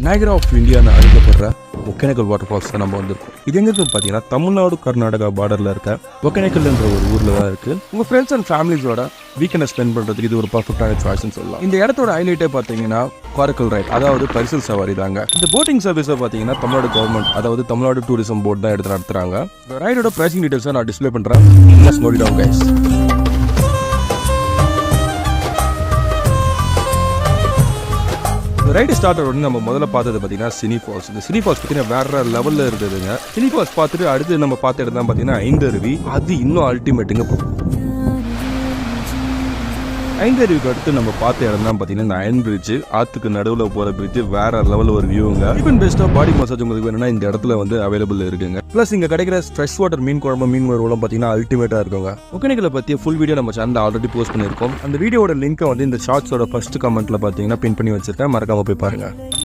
Niagara of இந்தியான்னு அழைக்கப்படுற Hogenakkal water falls தான் நம்ம வந்திருக்கோம். இது எங்க இருக்கு பார்த்தீங்கன்னா தமிழ்நாடு கர்நாடகா பார்டரில் இருக்க ஒகேனக்கல்ன்ற ஒரு ஊரில் தான் இருக்குது. உங்கள் ஃப்ரெண்ட்ஸ் அண்ட் ஃபேமிலிஸோட வீக்கெண்டை ஸ்பெண்ட் பண்ணுறதுக்கு இது ஒரு பர்ஃபெக்டான சாய்ஸ்னு சொல்லலாம். இந்த இடத்தோட ஹைலைட்டே பார்த்தீங்கன்னா காரைக்கல் ரைட், அதாவது பரிசல் சவாரி தாங்க. இந்த போட்டிங் சர்வீஸை பார்த்தீங்கன்னா தமிழ்நாடு கவர்மெண்ட், அதாவது தமிழ்நாடு டூரிசம் போர்டு தான் எடுத்து நடத்துறாங்க. இந்த ரைடோட ப்ரைசிங் டீடைல்ஸை நான் டிஸ்பிளே பண்ணுறேன். Just note it down guys. Ride starter உடனே நம்ம முதல்ல பார்த்தது பார்த்தீங்கன்னா சினி ஃபால்ஸ். இந்த சினி ஃபால்ஸ் பார்த்தீங்கன்னா வேற லெவலில் இருக்குதுங்க. சினி ஃபால்ஸ் பார்த்துட்டு அடுத்து நம்ம பார்த்த இடம் தான் பார்த்தீங்கன்னா ஐந்தருவி. அது இன்னும் அல்டிமேட்டுங்க. ஐந்தருவிக்கு அடுத்து நம்ம பார்த்த இடம் தான் பார்த்தீங்கன்னா இந்த அயன் பிரிட்ஜ், ஆற்றுக்கு நடுவில் போகிற பிரிட்ஜ். வேற லெவலில் ஒரு வியூங்க. ஈவன் பெஸ்ட்டாக பாடி மசாஜ் உங்களுக்கு வேணும்னா இந்த இடத்துல வந்து அவைலபிள் இருக்குங்க. ப்ளஸ் இங்கே கிடைக்கிற ஃப்ரெஷ் வாட்டர் மீன் குழம்பு, மீன் வறுவலும் பார்த்தீங்கன்னா அல்டிமேட்டாக இருக்குங்க. ஒகேனக்கலை பற்றிய ஃபுல் வீடியோ நம்ம சேனலில் ஆல்ரெடி போஸ்ட் பண்ணியிருக்கோம். அந்த வீடியோட லிங்க்கை வந்து இந்த ஷார்ட்ஸோட ஃபர்ஸ்ட் கமெண்ட்டில் பார்த்தீங்கன்னா பின் பண்ணி வச்சிருக்கேன். மறக்காம போய் பாருங்க.